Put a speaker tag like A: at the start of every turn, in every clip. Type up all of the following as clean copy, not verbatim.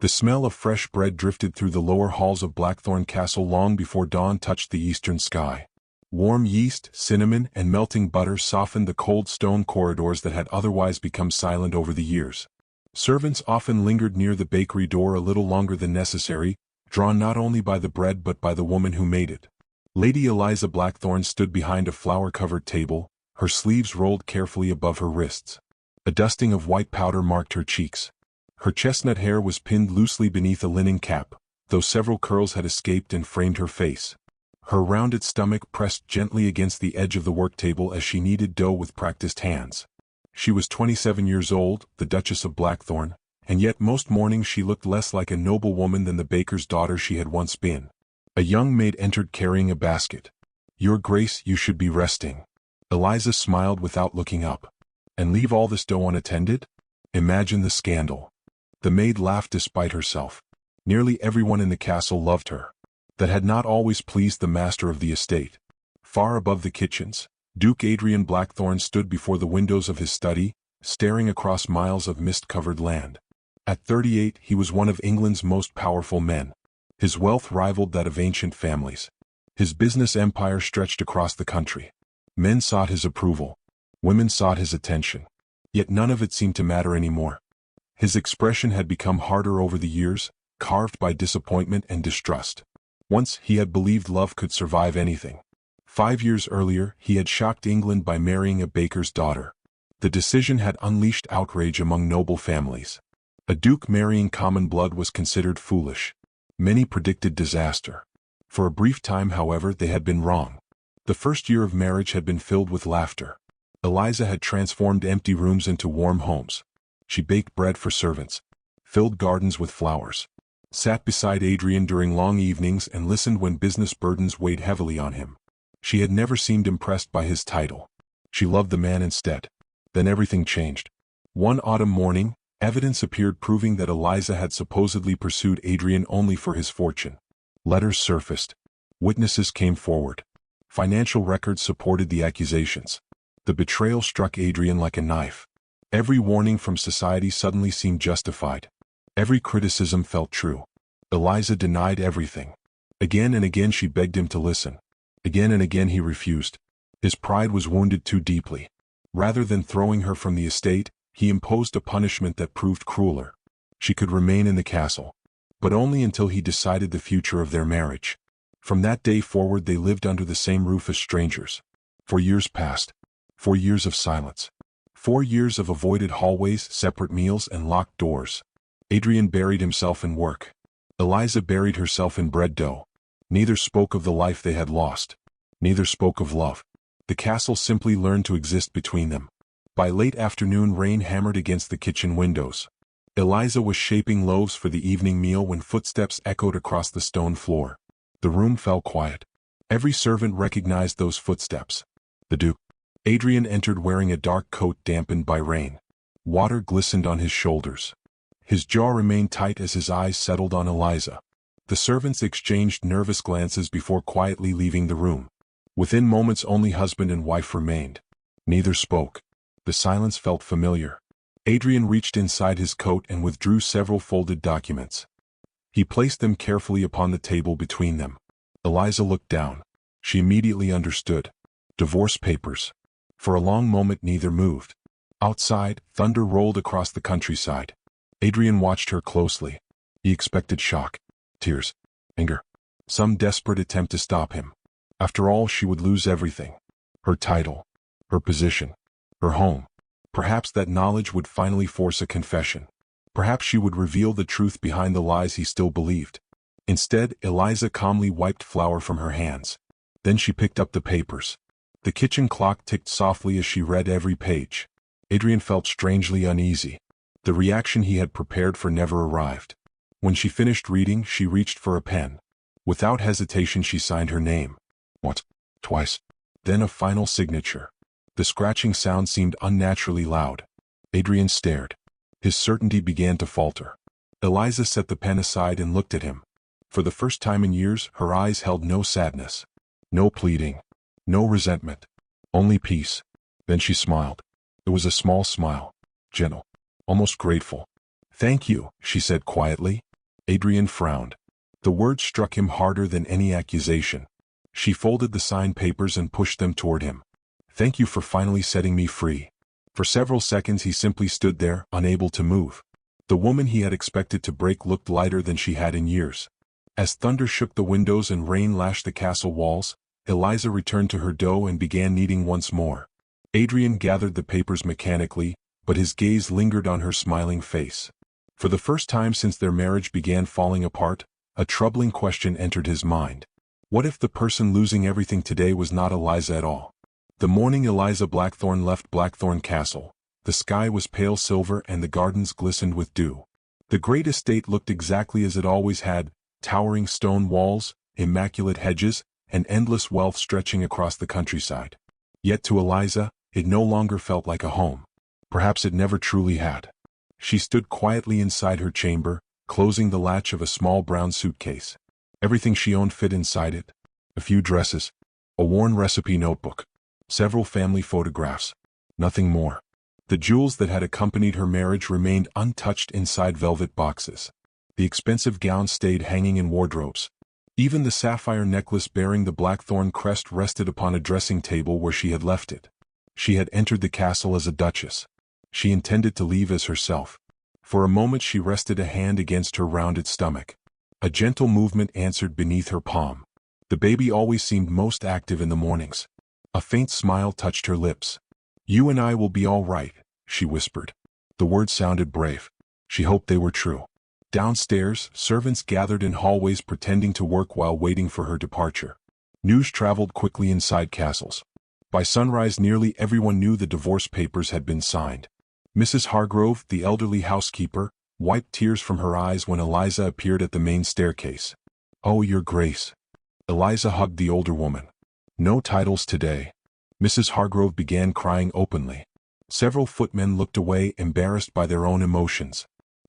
A: The smell of fresh bread drifted through the lower halls of Blackthorne Castle long before dawn touched the eastern sky. Warm yeast, cinnamon, and melting butter softened the cold stone corridors that had otherwise become silent over the years. Servants often lingered near the bakery door a little longer than necessary, drawn not only by the bread but by the woman who made it. Lady Eliza Blackthorne stood behind a flower-covered table, her sleeves rolled carefully above her wrists. A dusting of white powder marked her cheeks. Her chestnut hair was pinned loosely beneath a linen cap, though several curls had escaped and framed her face. Her rounded stomach pressed gently against the edge of the work table as she kneaded dough with practiced hands. She was 27 years old, the Duchess of Blackthorne, and yet most mornings she looked less like a noble woman than the baker's daughter she had once been. A young maid entered carrying a basket. "Your Grace, you should be resting." Eliza smiled without looking up. "And leave all this dough unattended? Imagine the scandal." The maid laughed despite herself. Nearly everyone in the castle loved her. That had not always pleased the master of the estate. Far above the kitchens, Duke Adrian Blackthorne stood before the windows of his study, staring across miles of mist-covered land. At 38, he was one of England's most powerful men. His wealth rivaled that of ancient families. His business empire stretched across the country. Men sought his approval. Women sought his attention. Yet none of it seemed to matter anymore. His expression had become harder over the years, carved by disappointment and distrust. Once he had believed love could survive anything. 5 years earlier, he had shocked England by marrying a baker's daughter. The decision had unleashed outrage among noble families. A duke marrying common blood was considered foolish. Many predicted disaster. For a brief time, however, they had been wrong. The first year of marriage had been filled with laughter. Eliza had transformed empty rooms into warm homes. She baked bread for servants, filled gardens with flowers, sat beside Adrian during long evenings and listened when business burdens weighed heavily on him. She had never seemed impressed by his title. She loved the man instead. Then everything changed. One autumn morning, evidence appeared proving that Eliza had supposedly pursued Adrian only for his fortune. Letters surfaced. Witnesses came forward. Financial records supported the accusations. The betrayal struck Adrian like a knife. Every warning from society suddenly seemed justified. Every criticism felt true. Eliza denied everything. Again and again she begged him to listen. Again and again he refused. His pride was wounded too deeply. Rather than throwing her from the estate, he imposed a punishment that proved crueler. She could remain in the castle, but only until he decided the future of their marriage. From that day forward they lived under the same roof as strangers. 4 years passed. 4 years of silence. 4 years of avoided hallways, separate meals, and locked doors. Adrian buried himself in work. Eliza buried herself in bread dough. Neither spoke of the life they had lost. Neither spoke of love. The castle simply learned to exist between them. By late afternoon rain hammered against the kitchen windows. Eliza was shaping loaves for the evening meal when footsteps echoed across the stone floor. The room fell quiet. Every servant recognized those footsteps. The Duke. Adrian entered wearing a dark coat dampened by rain. Water glistened on his shoulders. His jaw remained tight as his eyes settled on Eliza. The servants exchanged nervous glances before quietly leaving the room. Within moments only husband and wife remained. Neither spoke. The silence felt familiar. Adrian reached inside his coat and withdrew several folded documents. He placed them carefully upon the table between them. Eliza looked down. She immediately understood. Divorce papers. For a long moment neither moved. Outside, thunder rolled across the countryside. Adrian watched her closely. He expected shock, tears, anger, some desperate attempt to stop him. After all, she would lose everything. Her title, her position, her home. Perhaps that knowledge would finally force a confession. Perhaps she would reveal the truth behind the lies he still believed. Instead, Eliza calmly wiped flour from her hands. Then she picked up the papers. The kitchen clock ticked softly as she read every page. Adrian felt strangely uneasy. The reaction he had prepared for never arrived. When she finished reading, she reached for a pen. Without hesitation she signed her name. Once, twice, then a final signature. The scratching sound seemed unnaturally loud. Adrian stared. His certainty began to falter. Eliza set the pen aside and looked at him. For the first time in years, her eyes held no sadness, no pleading, no resentment, only peace. Then she smiled. It was a small smile, gentle, almost grateful. "Thank you," she said quietly. Adrian frowned. The word struck him harder than any accusation. She folded the signed papers and pushed them toward him. "Thank you for finally setting me free." For several seconds he simply stood there, unable to move. The woman he had expected to break looked lighter than she had in years. As thunder shook the windows and rain lashed the castle walls, Eliza returned to her dough and began kneading once more. Adrian gathered the papers mechanically, but his gaze lingered on her smiling face. For the first time since their marriage began falling apart, a troubling question entered his mind. What if the person losing everything today was not Eliza at all? The morning Eliza Blackthorne left Blackthorne Castle, the sky was pale silver and the gardens glistened with dew. The great estate looked exactly as it always had, towering stone walls, immaculate hedges, and endless wealth stretching across the countryside. Yet to Eliza, it no longer felt like a home. Perhaps it never truly had. She stood quietly inside her chamber, closing the latch of a small brown suitcase. Everything she owned fit inside it. A few dresses, a worn recipe notebook, several family photographs. Nothing more. The jewels that had accompanied her marriage remained untouched inside velvet boxes. The expensive gown stayed hanging in wardrobes. Even the sapphire necklace bearing the Blackthorne crest rested upon a dressing table where she had left it. She had entered the castle as a duchess. She intended to leave as herself. For a moment she rested a hand against her rounded stomach. A gentle movement answered beneath her palm. The baby always seemed most active in the mornings. A faint smile touched her lips. "You and I will be all right," she whispered. The words sounded brave. She hoped they were true. Downstairs, servants gathered in hallways pretending to work while waiting for her departure. News traveled quickly inside castles. By sunrise nearly everyone knew the divorce papers had been signed. Mrs. Hargrove, the elderly housekeeper, wiped tears from her eyes when Eliza appeared at the main staircase. "Oh, Your Grace." Eliza hugged the older woman. "No titles today." Mrs. Hargrove began crying openly. Several footmen looked away, embarrassed by their own emotions.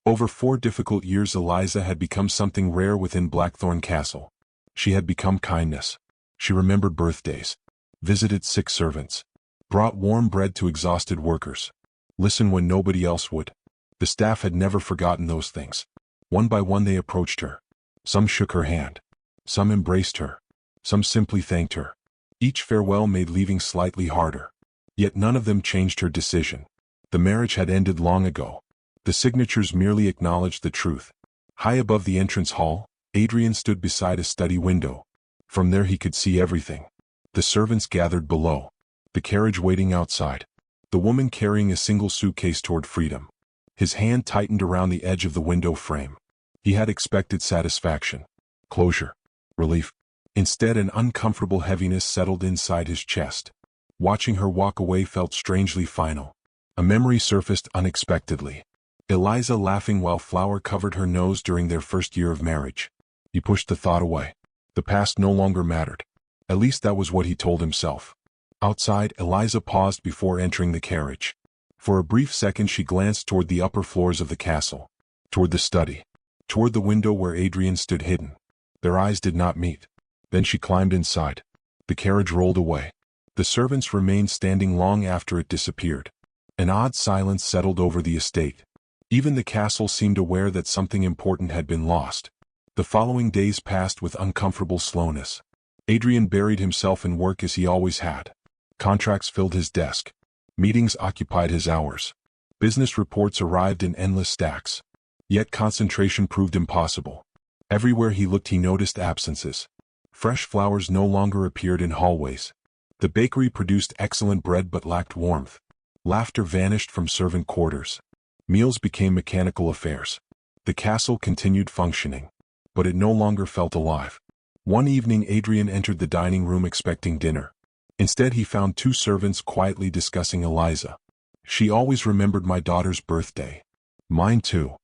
A: Over 4 difficult years Eliza had become something rare within Blackthorne Castle. She had become kindness. She remembered birthdays, visited sick servants, brought warm bread to exhausted workers, listened when nobody else would. The staff had never forgotten those things. One by one they approached her. Some shook her hand. Some embraced her. Some simply thanked her. Each farewell made leaving slightly harder. Yet none of them changed her decision. The marriage had ended long ago. The signatures merely acknowledged the truth. High above the entrance hall, Adrian stood beside a study window. From there he could see everything. The servants gathered below. The carriage waiting outside. The woman carrying a single suitcase toward freedom. His hand tightened around the edge of the window frame. He had expected satisfaction, closure, relief. Instead, an uncomfortable heaviness settled inside his chest. Watching her walk away felt strangely final. A memory surfaced unexpectedly. Eliza laughing while flour covered her nose during their first year of marriage. He pushed the thought away. The past no longer mattered. At least that was what he told himself. Outside, Eliza paused before entering the carriage. For a brief second she glanced toward the upper floors of the castle. Toward the study. Toward the window where Adrian stood hidden. Their eyes did not meet. Then she climbed inside. The carriage rolled away. The servants remained standing long after it disappeared. An odd silence settled over the estate. Even the castle seemed aware that something important had been lost. The following days passed with uncomfortable slowness. Adrian buried himself in work as he always had. Contracts filled his desk. Meetings occupied his hours. Business reports arrived in endless stacks. Yet concentration proved impossible. Everywhere he looked he noticed absences. Fresh flowers no longer appeared in hallways. The bakery produced excellent bread but lacked warmth. Laughter vanished from servant quarters. Meals became mechanical affairs. The castle continued functioning, but it no longer felt alive. One evening Adrian entered the dining room expecting dinner. Instead he found 2 servants quietly discussing Eliza. "She always remembered my daughter's birthday." "Mine too."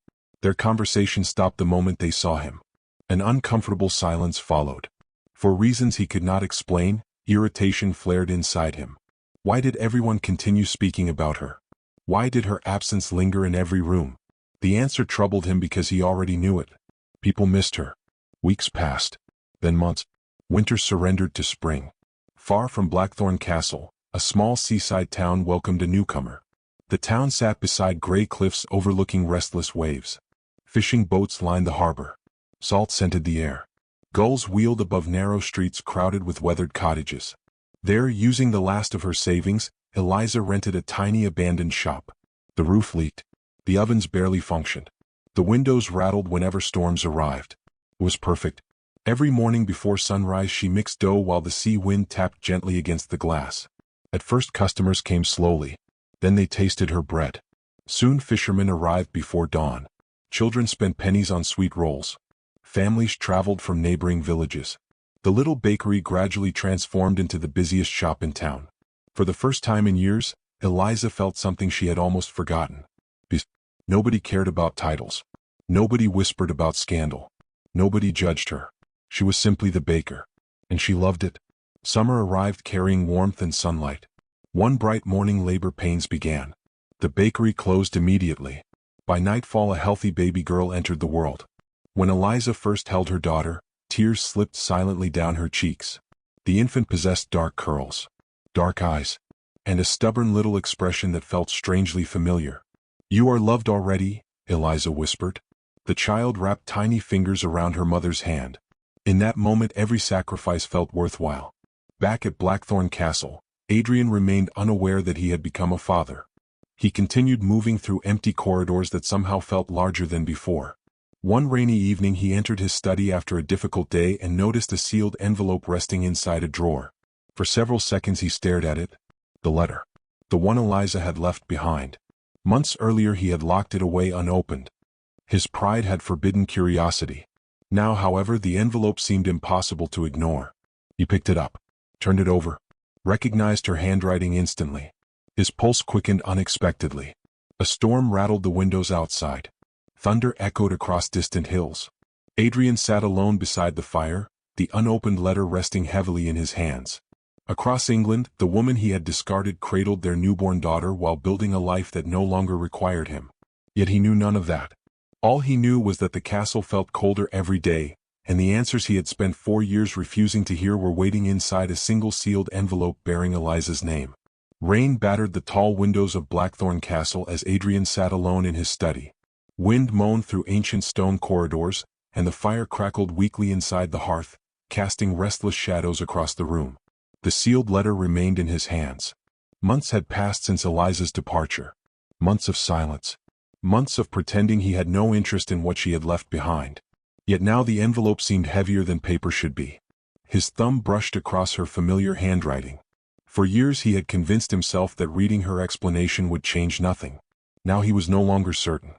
A: Their conversation stopped the moment they saw him. An uncomfortable silence followed. For reasons he could not explain, irritation flared inside him. Why did everyone continue speaking about her? Why did her absence linger in every room? The answer troubled him because he already knew it. People missed her. Weeks passed. Then months. Winter surrendered to spring. Far from Blackthorne Castle, a small seaside town welcomed a newcomer. The town sat beside gray cliffs overlooking restless waves. Fishing boats lined the harbor. Salt scented the air. Gulls wheeled above narrow streets crowded with weathered cottages. There, using the last of her savings, Eliza rented a tiny abandoned shop. The roof leaked. The ovens barely functioned. The windows rattled whenever storms arrived. It was perfect. Every morning before sunrise she mixed dough while the sea wind tapped gently against the glass. At first customers came slowly. Then they tasted her bread. Soon fishermen arrived before dawn. Children spent pennies on sweet rolls. Families traveled from neighboring villages. The little bakery gradually transformed into the busiest shop in town. For the first time in years, Eliza felt something she had almost forgotten. Nobody cared about titles. Nobody whispered about scandal. Nobody judged her. She was simply the baker. And she loved it. Summer arrived carrying warmth and sunlight. One bright morning labor pains began. The bakery closed immediately. By nightfall a healthy baby girl entered the world. When Eliza first held her daughter, tears slipped silently down her cheeks. The infant possessed dark curls, dark eyes, and a stubborn little expression that felt strangely familiar. "You are loved already," Eliza whispered. The child wrapped tiny fingers around her mother's hand. In that moment every sacrifice felt worthwhile. Back at Blackthorne Castle, Adrian remained unaware that he had become a father. He continued moving through empty corridors that somehow felt larger than before. One rainy evening he entered his study after a difficult day and noticed a sealed envelope resting inside a drawer. For several seconds he stared at it. The letter. The one Eliza had left behind. Months earlier he had locked it away unopened. His pride had forbidden curiosity. Now, however, the envelope seemed impossible to ignore. He picked it up, turned it over, recognized her handwriting instantly. His pulse quickened unexpectedly. A storm rattled the windows outside. Thunder echoed across distant hills. Adrian sat alone beside the fire, the unopened letter resting heavily in his hands. Across England, the woman he had discarded cradled their newborn daughter while building a life that no longer required him. Yet he knew none of that. All he knew was that the castle felt colder every day, and the answers he had spent 4 years refusing to hear were waiting inside a single sealed envelope bearing Eliza's name. Rain battered the tall windows of Blackthorne Castle as Adrian sat alone in his study. Wind moaned through ancient stone corridors, and the fire crackled weakly inside the hearth, casting restless shadows across the room. The sealed letter remained in his hands. Months had passed since Eliza's departure. Months of silence. Months of pretending he had no interest in what she had left behind. Yet now the envelope seemed heavier than paper should be. His thumb brushed across her familiar handwriting. For years he had convinced himself that reading her explanation would change nothing. Now he was no longer certain.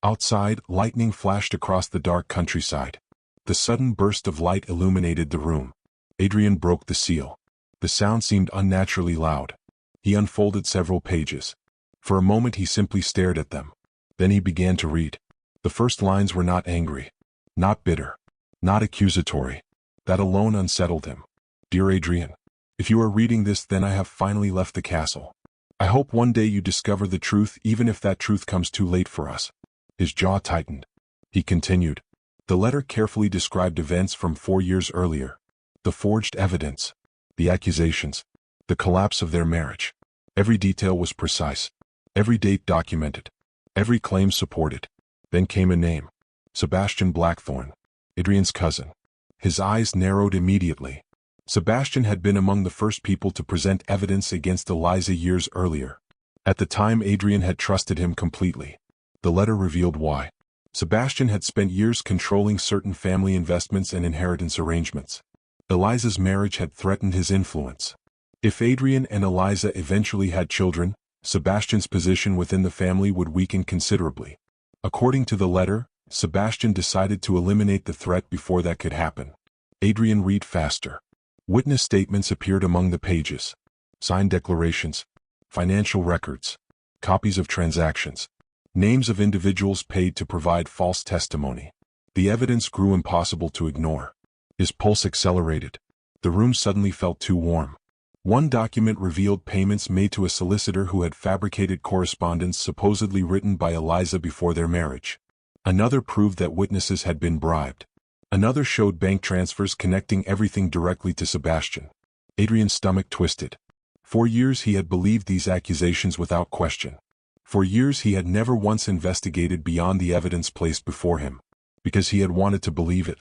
A: Outside, lightning flashed across the dark countryside. The sudden burst of light illuminated the room. Adrian broke the seal. The sound seemed unnaturally loud. He unfolded several pages. For a moment he simply stared at them. Then he began to read. The first lines were not angry, not bitter, not accusatory. That alone unsettled him. "Dear Adrian, if you are reading this, then I have finally left the castle. I hope one day you discover the truth, even if that truth comes too late for us." His jaw tightened. He continued. The letter carefully described events from 4 years earlier. The forged evidence. The accusations. The collapse of their marriage. Every detail was precise. Every date documented. Every claim supported. Then came a name. Sebastian Blackthorne. Adrian's cousin. His eyes narrowed immediately. Sebastian had been among the first people to present evidence against Eliza years earlier. At the time Adrian had trusted him completely. The letter revealed why. Sebastian had spent years controlling certain family investments and inheritance arrangements. Eliza's marriage had threatened his influence. If Adrian and Eliza eventually had children, Sebastian's position within the family would weaken considerably. According to the letter, Sebastian decided to eliminate the threat before that could happen. Adrian read faster. Witness statements appeared among the pages. Signed declarations. Financial records. Copies of transactions. Names of individuals paid to provide false testimony. The evidence grew impossible to ignore. His pulse accelerated. The room suddenly felt too warm. One document revealed payments made to a solicitor who had fabricated correspondence supposedly written by Eliza before their marriage. Another proved that witnesses had been bribed. Another showed bank transfers connecting everything directly to Sebastian. Adrian's stomach twisted. For years he had believed these accusations without question. For years he had never once investigated beyond the evidence placed before him. because he had wanted to believe it.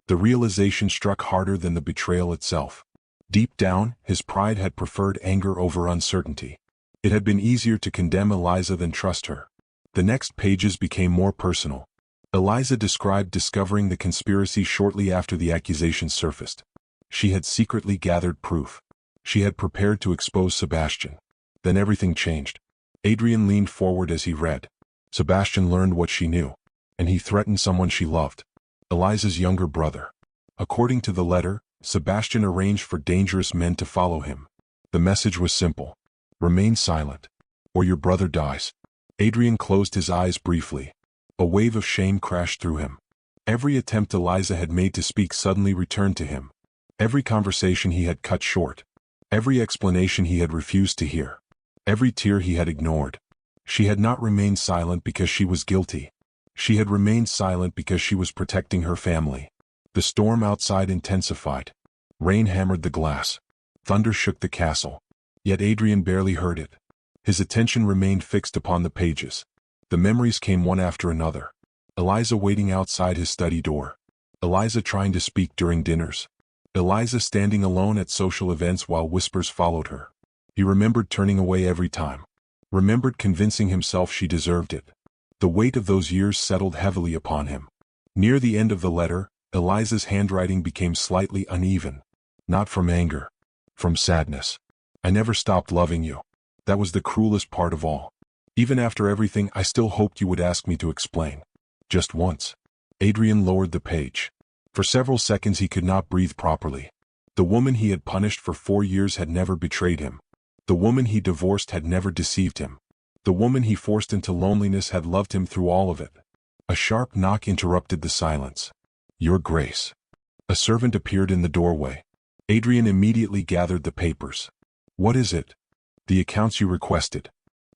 A: The realization struck harder than the betrayal itself. Deep down, his pride had preferred anger over uncertainty. It had been easier to condemn Eliza than trust her. The next pages became more personal. Eliza described discovering the conspiracy shortly after the accusations surfaced. She had secretly gathered proof. She had prepared to expose Sebastian. Then everything changed. Adrian leaned forward as he read. Sebastian learned what she knew, and he threatened someone she loved. Eliza's younger brother. According to the letter, Sebastian arranged for dangerous men to follow him. The message was simple. Remain silent, or your brother dies. Adrian closed his eyes briefly. A wave of shame crashed through him. Every attempt Eliza had made to speak suddenly returned to him. Every conversation he had cut short. Every explanation he had refused to hear. Every tear he had ignored. She had not remained silent because she was guilty. She had remained silent because she was protecting her family. The storm outside intensified. Rain hammered the glass. Thunder shook the castle. Yet Adrian barely heard it. His attention remained fixed upon the pages. The memories came one after another. Eliza waiting outside his study door. Eliza trying to speak during dinners. Eliza standing alone at social events while whispers followed her. He remembered turning away every time. Remembered convincing himself she deserved it. The weight of those years settled heavily upon him. Near the end of the letter, Eliza's handwriting became slightly uneven. Not from anger. From sadness. I never stopped loving you. That was the cruelest part of all. Even after everything, I still hoped you would ask me to explain. Just once. Adrian lowered the page. For several seconds he could not breathe properly. The woman he had punished for 4 years had never betrayed him. The woman he divorced had never deceived him. The woman he forced into loneliness had loved him through all of it. A sharp knock interrupted the silence. Your Grace. A servant appeared in the doorway. Adrian immediately gathered the papers. What is it? The accounts you requested.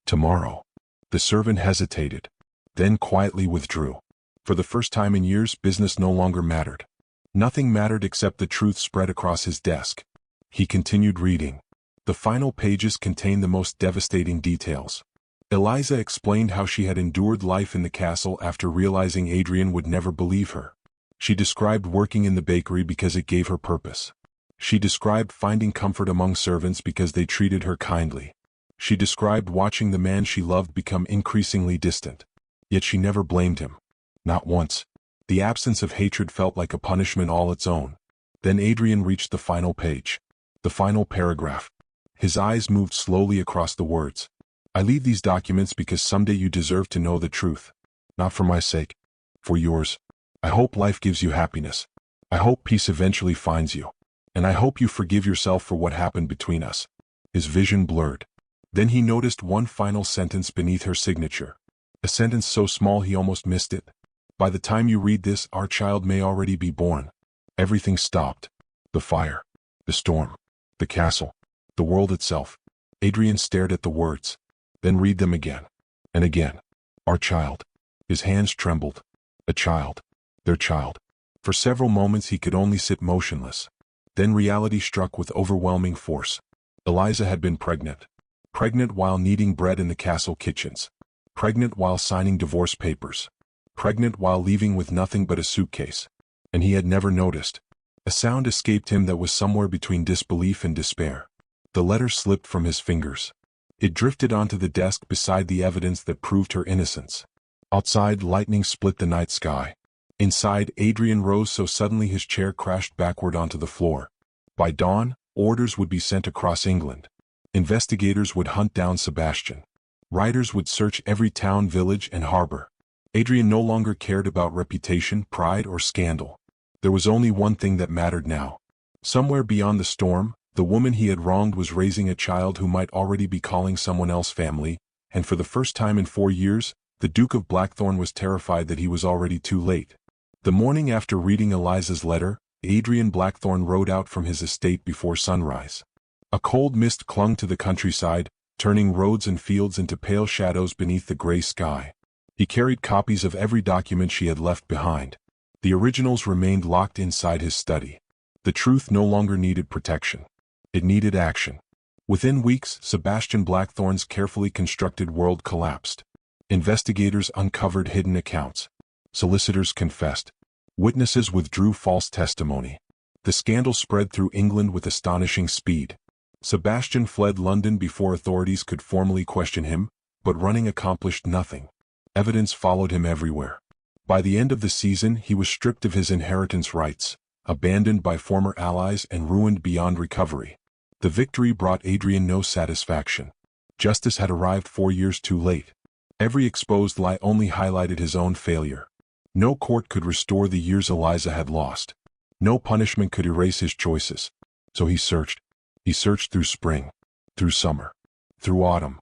A: Tomorrow. The servant hesitated. Then quietly withdrew. For the first time in years, business no longer mattered. Nothing mattered except the truth spread across his desk. He continued reading. The final pages contained the most devastating details. Eliza explained how she had endured life in the castle after realizing Adrian would never believe her. She described working in the bakery because it gave her purpose. She described finding comfort among servants because they treated her kindly. She described watching the man she loved become increasingly distant. Yet she never blamed him. Not once. The absence of hatred felt like a punishment all its own. Then Adrian reached the final page. The final paragraph. His eyes moved slowly across the words. I leave these documents because someday you deserve to know the truth. Not for my sake. For yours. I hope life gives you happiness. I hope peace eventually finds you. And I hope you forgive yourself for what happened between us. His vision blurred. Then he noticed one final sentence beneath her signature. A sentence so small he almost missed it. By the time you read this, our child may already be born. Everything stopped. The fire. The storm. The castle. The world itself. Adrian stared at the words. Then read them again. And again. Our child. His hands trembled. A child. Their child. For several moments he could only sit motionless. Then reality struck with overwhelming force. Eliza had been pregnant. Pregnant while kneading bread in the castle kitchens. Pregnant while signing divorce papers. Pregnant while leaving with nothing but a suitcase. And he had never noticed. A sound escaped him that was somewhere between disbelief and despair. The letter slipped from his fingers. It drifted onto the desk beside the evidence that proved her innocence. Outside, lightning split the night sky. Inside, Adrian rose so suddenly his chair crashed backward onto the floor. By dawn, orders would be sent across England. Investigators would hunt down Sebastian. Riders would search every town, village, and harbor. Adrian no longer cared about reputation, pride, or scandal. There was only one thing that mattered now. Somewhere beyond the storm, the woman he had wronged was raising a child who might already be calling someone else family, and for the first time in 4 years, the Duke of Blackthorne was terrified that he was already too late. The morning after reading Eliza's letter, Adrian Blackthorne rode out from his estate before sunrise. A cold mist clung to the countryside, turning roads and fields into pale shadows beneath the gray sky. He carried copies of every document she had left behind. The originals remained locked inside his study. The truth no longer needed protection. It needed action. Within weeks, Sebastian Blackthorne's carefully constructed world collapsed. Investigators uncovered hidden accounts. Solicitors confessed. Witnesses withdrew false testimony. The scandal spread through England with astonishing speed. Sebastian fled London before authorities could formally question him, but running accomplished nothing. Evidence followed him everywhere. By the end of the season, he was stripped of his inheritance rights, abandoned by former allies and ruined beyond recovery. The victory brought Adrian no satisfaction. Justice had arrived 4 years too late. Every exposed lie only highlighted his own failure. No court could restore the years Eliza had lost. No punishment could erase his choices. So he searched. He searched through spring, through summer, through autumn.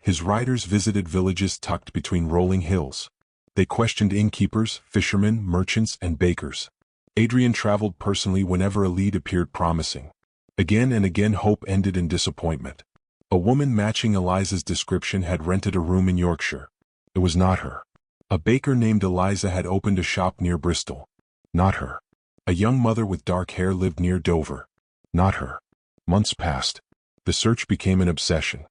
A: His riders visited villages tucked between rolling hills. They questioned innkeepers, fishermen, merchants, and bakers. Adrian traveled personally whenever a lead appeared promising. Again and again hope ended in disappointment. A woman matching Eliza's description had rented a room in Yorkshire. It was not her. A baker named Eliza had opened a shop near Bristol. Not her. A young mother with dark hair lived near Dover. Not her. Months passed. The search became an obsession.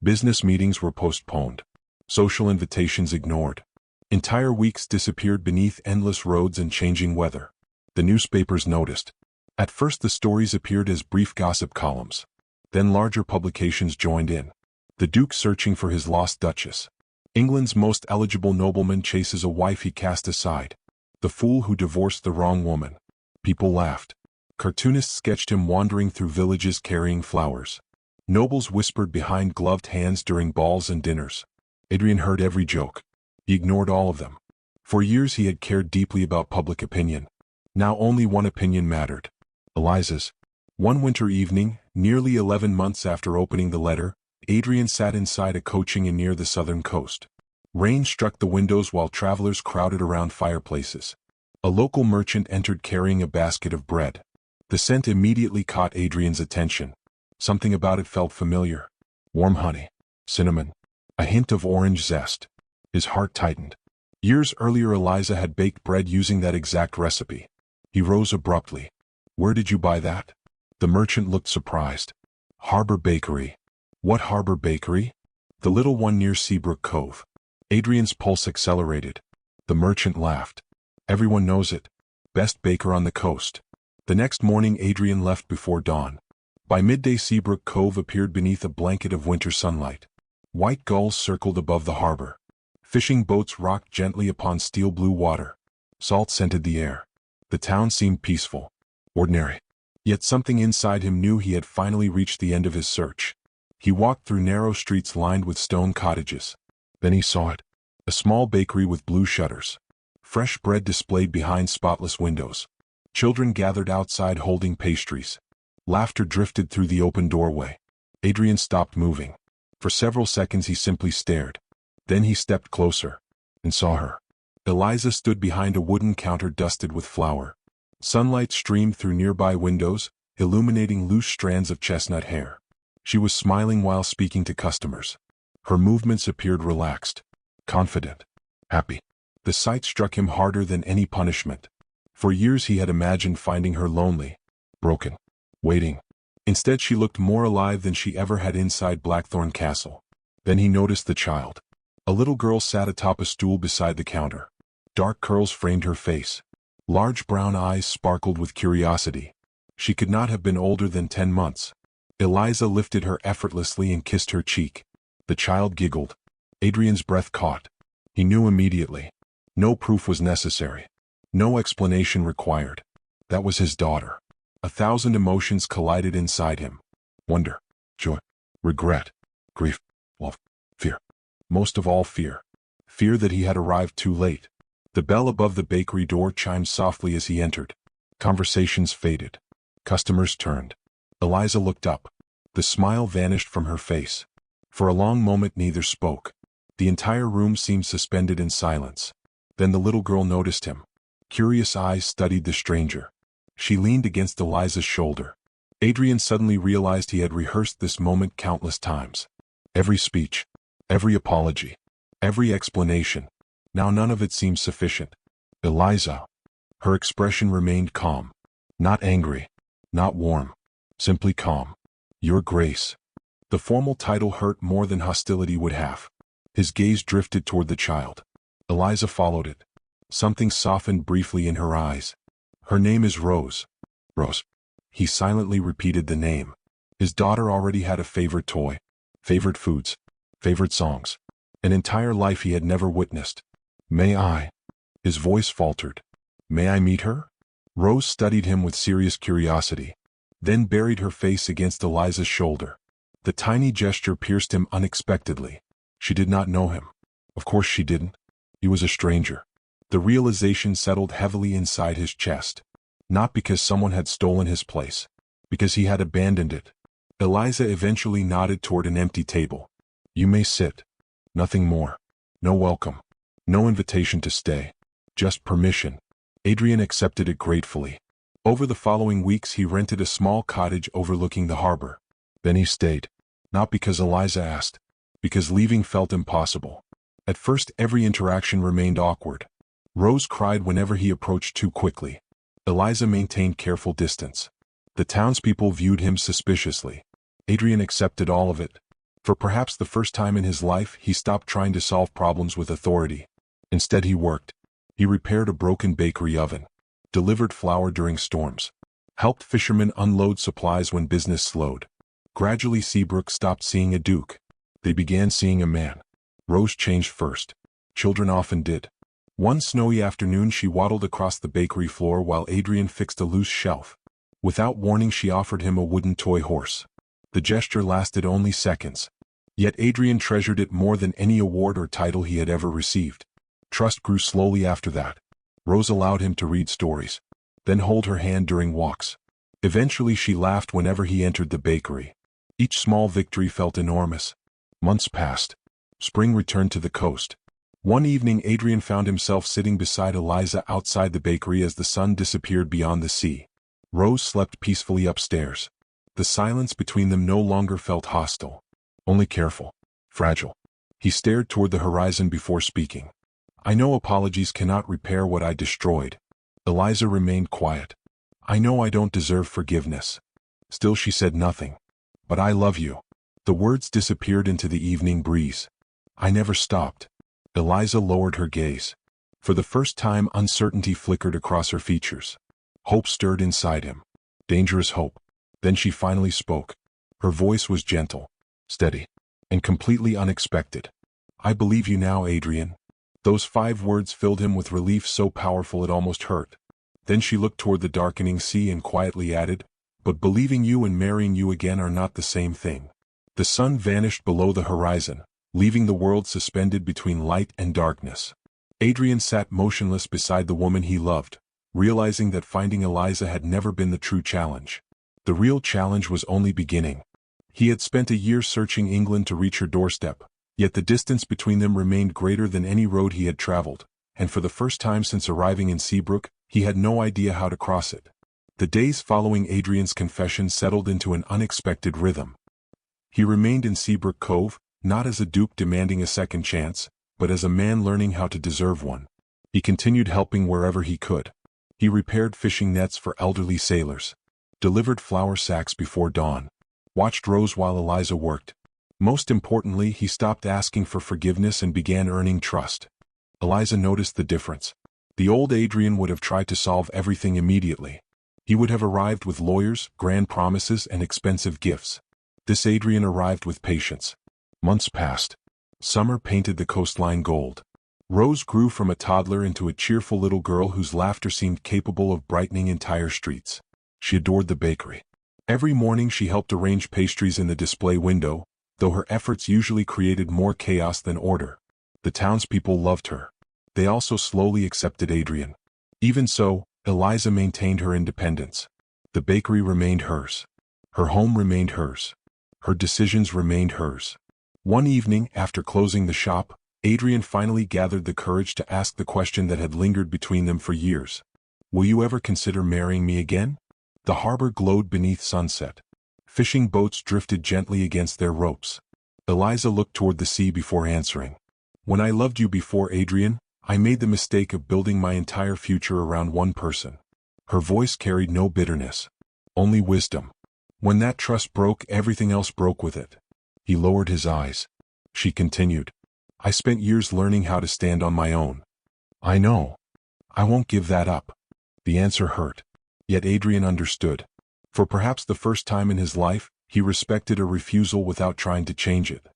A: Business meetings were postponed. Social invitations ignored. Entire weeks disappeared beneath endless roads and changing weather. The newspapers noticed. At first the stories appeared as brief gossip columns. Then larger publications joined in. The Duke searching for his lost Duchess. England's most eligible nobleman chases a wife he cast aside. The fool who divorced the wrong woman. People laughed. Cartoonists sketched him wandering through villages carrying flowers. Nobles whispered behind gloved hands during balls and dinners. Adrian heard every joke. He ignored all of them. For years he had cared deeply about public opinion. Now only one opinion mattered. Eliza's. One winter evening, nearly 11 months after opening the letter, Adrian sat inside a coaching inn near the southern coast. Rain struck the windows while travelers crowded around fireplaces. A local merchant entered carrying a basket of bread. The scent immediately caught Adrian's attention. Something about it felt familiar. Warm honey, cinnamon, a hint of orange zest. His heart tightened. Years earlier Eliza had baked bread using that exact recipe. He rose abruptly. Where did you buy that? The merchant looked surprised. Harbor Bakery. What Harbor Bakery? The little one near Seabrook Cove. Adrian's pulse accelerated. The merchant laughed. Everyone knows it. Best baker on the coast. The next morning Adrian left before dawn. By midday Seabrook Cove appeared beneath a blanket of winter sunlight. White gulls circled above the harbor. Fishing boats rocked gently upon steel-blue water. Salt scented the air. The town seemed peaceful. Ordinary. Yet something inside him knew he had finally reached the end of his search. He walked through narrow streets lined with stone cottages. Then he saw it. A small bakery with blue shutters. Fresh bread displayed behind spotless windows. Children gathered outside holding pastries. Laughter drifted through the open doorway. Adrian stopped moving. For several seconds he simply stared. Then he stepped closer and saw her. Eliza stood behind a wooden counter dusted with flour. Sunlight streamed through nearby windows, illuminating loose strands of chestnut hair. She was smiling while speaking to customers. Her movements appeared relaxed, confident, happy. The sight struck him harder than any punishment. For years he had imagined finding her lonely, broken, waiting. Instead she looked more alive than she ever had inside Blackthorne Castle. Then he noticed the child. A little girl sat atop a stool beside the counter. Dark curls framed her face. Large brown eyes sparkled with curiosity. She could not have been older than 10 months. Eliza lifted her effortlessly and kissed her cheek. The child giggled. Adrian's breath caught. He knew immediately. No proof was necessary. No explanation required. That was his daughter. 1,000 emotions collided inside him. Wonder, joy, regret, grief, love, fear. Most of all fear. Fear that he had arrived too late. The bell above the bakery door chimed softly as he entered. Conversations faded. Customers turned. Eliza looked up. The smile vanished from her face. For a long moment neither spoke. The entire room seemed suspended in silence. Then the little girl noticed him. Curious eyes studied the stranger. She leaned against Eliza's shoulder. Adrian suddenly realized he had rehearsed this moment countless times. Every speech, every apology, every explanation. Now none of it seemed sufficient. Eliza. Her expression remained calm. Not angry. Not warm. Simply calm. Your Grace. The formal title hurt more than hostility would have. His gaze drifted toward the child. Eliza followed it. Something softened briefly in her eyes. Her name is Rose. Rose. He silently repeated the name. His daughter already had a favorite toy, favorite foods, favorite songs, an entire life he had never witnessed. May I? His voice faltered. May I meet her? Rose studied him with serious curiosity, then buried her face against Eliza's shoulder. The tiny gesture pierced him unexpectedly. She did not know him. Of course she didn't. He was a stranger. The realization settled heavily inside his chest. Not because someone had stolen his place, because he had abandoned it. Eliza eventually nodded toward an empty table. You may sit. Nothing more. No welcome. No invitation to stay. Just permission. Adrian accepted it gratefully. Over the following weeks he rented a small cottage overlooking the harbor. Then he stayed. Not because Eliza asked, because leaving felt impossible. At first every interaction remained awkward. Rose cried whenever he approached too quickly. Eliza maintained careful distance. The townspeople viewed him suspiciously. Adrian accepted all of it. For perhaps the first time in his life he stopped trying to solve problems with authority. Instead he worked. He repaired a broken bakery oven, delivered flour during storms, helped fishermen unload supplies when business slowed. Gradually Seabrook stopped seeing a Duke. They began seeing a man. Rose changed first. Children often did. One snowy afternoon she waddled across the bakery floor while Adrian fixed a loose shelf. Without warning she offered him a wooden toy horse. The gesture lasted only seconds. Yet Adrian treasured it more than any award or title he had ever received. Trust grew slowly after that. Rose allowed him to read stories, then hold her hand during walks. Eventually she laughed whenever he entered the bakery. Each small victory felt enormous. Months passed. Spring returned to the coast. One evening Adrian found himself sitting beside Eliza outside the bakery as the sun disappeared beyond the sea. Rose slept peacefully upstairs. The silence between them no longer felt hostile, only careful, fragile. He stared toward the horizon before speaking. I know apologies cannot repair what I destroyed. Eliza remained quiet. I know I don't deserve forgiveness. Still she said nothing. But I love you. The words disappeared into the evening breeze. I never stopped. Eliza lowered her gaze. For the first time uncertainty flickered across her features. Hope stirred inside him. Dangerous hope. Then she finally spoke. Her voice was gentle, steady, and completely unexpected. I believe you now, Adrian. Those 5 words filled him with relief so powerful it almost hurt. Then she looked toward the darkening sea and quietly added, but believing you and marrying you again are not the same thing. The sun vanished below the horizon, leaving the world suspended between light and darkness. Adrian sat motionless beside the woman he loved, realizing that finding Eliza had never been the true challenge. The real challenge was only beginning. He had spent a year searching England to reach her doorstep, yet the distance between them remained greater than any road he had traveled, and for the first time since arriving in Seabrook, he had no idea how to cross it. The days following Adrian's confession settled into an unexpected rhythm. He remained in Seabrook Cove, not as a duke demanding a second chance, but as a man learning how to deserve one. He continued helping wherever he could. He repaired fishing nets for elderly sailors, delivered flour sacks before dawn, watched Rose while Eliza worked. Most importantly, he stopped asking for forgiveness and began earning trust. Eliza noticed the difference. The old Adrian would have tried to solve everything immediately. He would have arrived with lawyers, grand promises, and expensive gifts. This Adrian arrived with patience. Months passed. Summer painted the coastline gold. Rose grew from a toddler into a cheerful little girl whose laughter seemed capable of brightening entire streets. She adored the bakery. Every morning she helped arrange pastries in the display window, though her efforts usually created more chaos than order. The townspeople loved her. They also slowly accepted Adrian. Even so, Eliza maintained her independence. The bakery remained hers. Her home remained hers. Her decisions remained hers. One evening, after closing the shop, Adrian finally gathered the courage to ask the question that had lingered between them for years. Will you ever consider marrying me again? The harbor glowed beneath sunset. Fishing boats drifted gently against their ropes. Eliza looked toward the sea before answering. When I loved you before, Adrian, I made the mistake of building my entire future around one person. Her voice carried no bitterness, only wisdom. When that trust broke, everything else broke with it. He lowered his eyes. She continued. I spent years learning how to stand on my own. I know. I won't give that up. The answer hurt. Yet Adrian understood. For perhaps the first time in his life, he respected a refusal without trying to change it.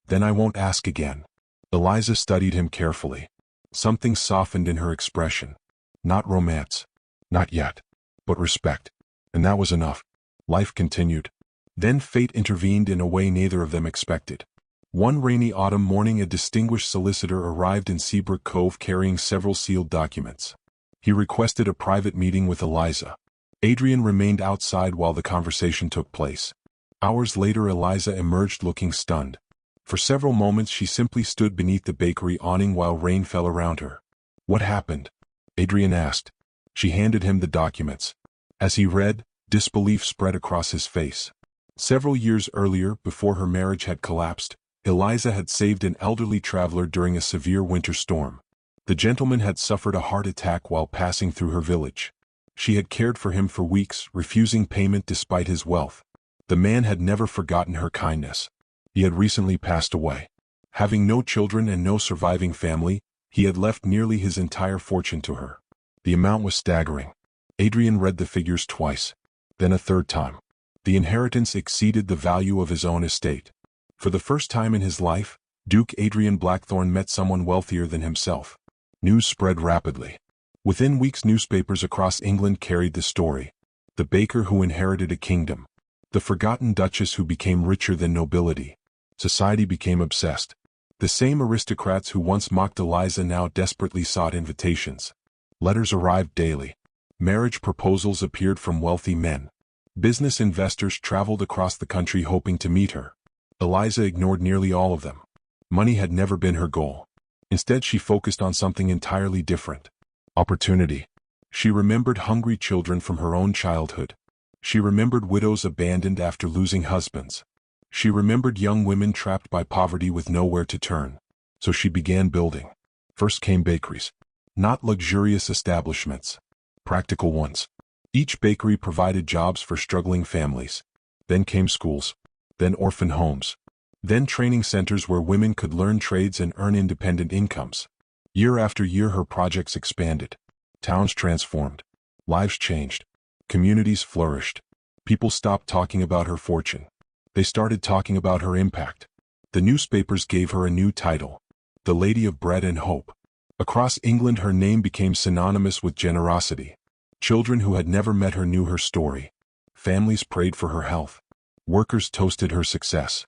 A: Then I won't ask again. Eliza studied him carefully. Something softened in her expression. Not romance. Not yet. But respect. And that was enough. Life continued. Then fate intervened in a way neither of them expected. One rainy autumn morning, a distinguished solicitor arrived in Seabrook Cove carrying several sealed documents. He requested a private meeting with Eliza. Adrian remained outside while the conversation took place. Hours later, Eliza emerged looking stunned. For several moments she simply stood beneath the bakery awning while rain fell around her. What happened? Adrian asked. She handed him the documents. As he read, disbelief spread across his face. Several years earlier, before her marriage had collapsed, Eliza had saved an elderly traveler during a severe winter storm. The gentleman had suffered a heart attack while passing through her village. She had cared for him for weeks, refusing payment despite his wealth. The man had never forgotten her kindness. He had recently passed away. Having no children and no surviving family, he had left nearly his entire fortune to her. The amount was staggering. Adrian read the figures twice, then a third time. The inheritance exceeded the value of his own estate. For the first time in his life, Duke Adrian Blackthorne met someone wealthier than himself. News spread rapidly. Within weeks, newspapers across England carried the story. The baker who inherited a kingdom. The forgotten duchess who became richer than nobility. Society became obsessed. The same aristocrats who once mocked Eliza now desperately sought invitations. Letters arrived daily. Marriage proposals appeared from wealthy men. Business investors traveled across the country hoping to meet her. Eliza ignored nearly all of them. Money had never been her goal. Instead, she focused on something entirely different. Opportunity. She remembered hungry children from her own childhood. She remembered widows abandoned after losing husbands. She remembered young women trapped by poverty with nowhere to turn. So she began building. First came bakeries. Not luxurious establishments. Practical ones. Each bakery provided jobs for struggling families. Then came schools. Then orphan homes. Then training centers where women could learn trades and earn independent incomes. Year after year her projects expanded. Towns transformed. Lives changed. Communities flourished. People stopped talking about her fortune. They started talking about her impact. The newspapers gave her a new title. The Lady of Bread and Hope. Across England her name became synonymous with generosity. Children who had never met her knew her story. Families prayed for her health. Workers toasted her success.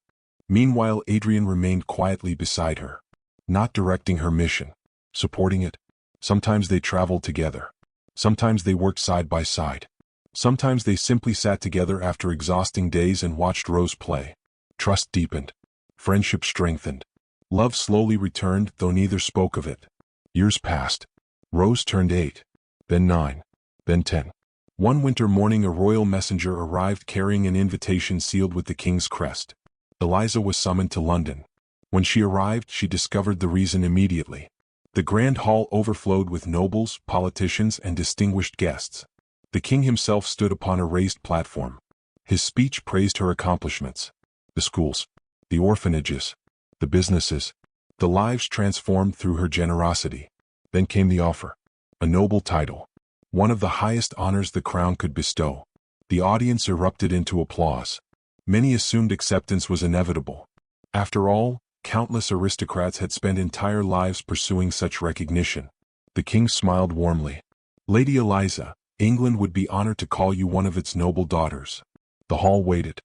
A: Meanwhile, Adrian remained quietly beside her. Not directing her mission. Supporting it. Sometimes they traveled together. Sometimes they worked side by side. Sometimes they simply sat together after exhausting days and watched Rose play. Trust deepened. Friendship strengthened. Love slowly returned, though neither spoke of it. Years passed. Rose turned 8. Then 9. Then 10. One winter morning a royal messenger arrived carrying an invitation sealed with the king's crest. Eliza was summoned to London. When she arrived, she discovered the reason immediately. The grand hall overflowed with nobles, politicians, and distinguished guests. The king himself stood upon a raised platform. His speech praised her accomplishments. The schools, the orphanages, the businesses, the lives transformed through her generosity. Then came the offer. A noble title. One of the highest honors the crown could bestow. The audience erupted into applause. Many assumed acceptance was inevitable. After all, countless aristocrats had spent entire lives pursuing such recognition. The king smiled warmly. Lady Eliza, England would be honored to call you one of its noble daughters. The hall waited.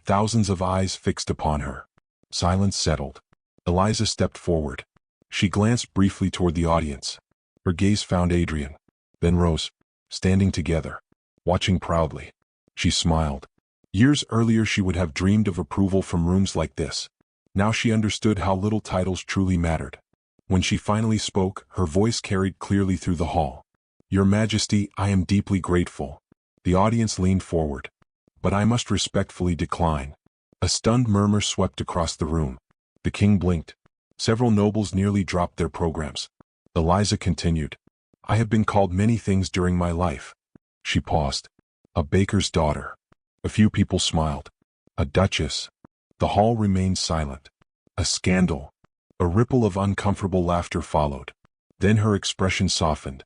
A: Thousands of eyes fixed upon her. Silence settled. Eliza stepped forward. She glanced briefly toward the audience. Her gaze found Adrian. Then Rose, standing together, watching proudly. She smiled. Years earlier she would have dreamed of approval from rooms like this. Now she understood how little titles truly mattered. When she finally spoke, her voice carried clearly through the hall. Your Majesty, I am deeply grateful. The audience leaned forward. But I must respectfully decline. A stunned murmur swept across the room. The king blinked. Several nobles nearly dropped their programs. Eliza continued. I have been called many things during my life. She paused. A baker's daughter. A few people smiled. A duchess. The hall remained silent. A scandal. A ripple of uncomfortable laughter followed. Then her expression softened.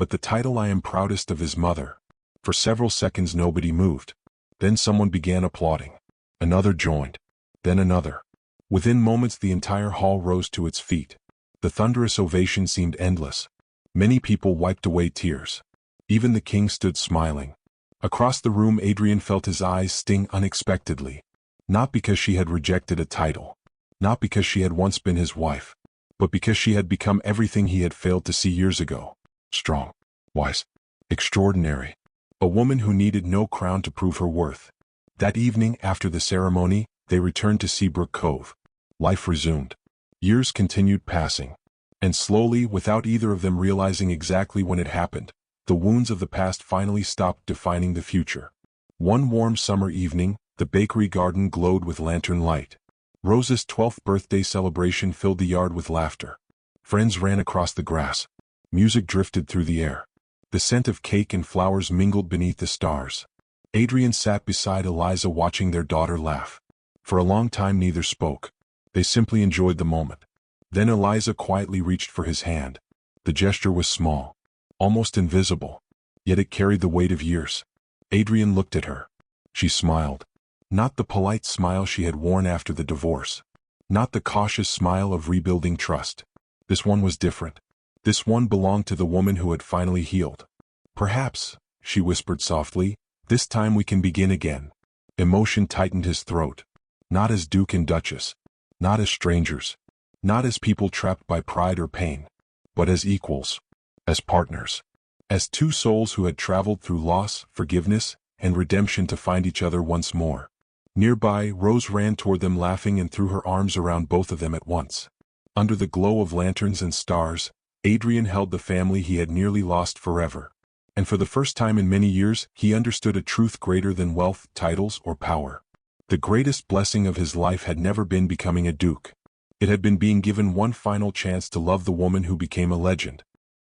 A: but the title I am proudest of is mother. For several seconds nobody moved. Then someone began applauding. Another joined. Then another. Within moments the entire hall rose to its feet. The thunderous ovation seemed endless. Many people wiped away tears. Even the king stood smiling. Across the room Adrian felt his eyes sting unexpectedly. Not because she had rejected a title. Not because she had once been his wife. But because she had become everything he had failed to see years ago. Strong. Wise. Extraordinary. A woman who needed no crown to prove her worth. That evening, after the ceremony, they returned to Seabrook Cove. Life resumed. Years continued passing. And slowly, without either of them realizing exactly when it happened, the wounds of the past finally stopped defining the future. One warm summer evening, the bakery garden glowed with lantern light. Rose's 12th birthday celebration filled the yard with laughter. Friends ran across the grass. Music drifted through the air. The scent of cake and flowers mingled beneath the stars. Adrian sat beside Eliza watching their daughter laugh. For a long time neither spoke. They simply enjoyed the moment. Then Eliza quietly reached for his hand. The gesture was small. Almost invisible. Yet it carried the weight of years. Adrian looked at her. She smiled. Not the polite smile she had worn after the divorce. Not the cautious smile of rebuilding trust. This one was different. This one belonged to the woman who had finally healed. Perhaps, she whispered softly, this time we can begin again. Emotion tightened his throat. Not as Duke and Duchess. Not as strangers. Not as people trapped by pride or pain. But as equals. As partners. As two souls who had traveled through loss, forgiveness, and redemption to find each other once more. Nearby, Rose ran toward them laughing and threw her arms around both of them at once. Under the glow of lanterns and stars, Adrian held the family he had nearly lost forever. And for the first time in many years, he understood a truth greater than wealth, titles, or power. The greatest blessing of his life had never been becoming a duke. It had been being given one final chance to love the woman who became a legend.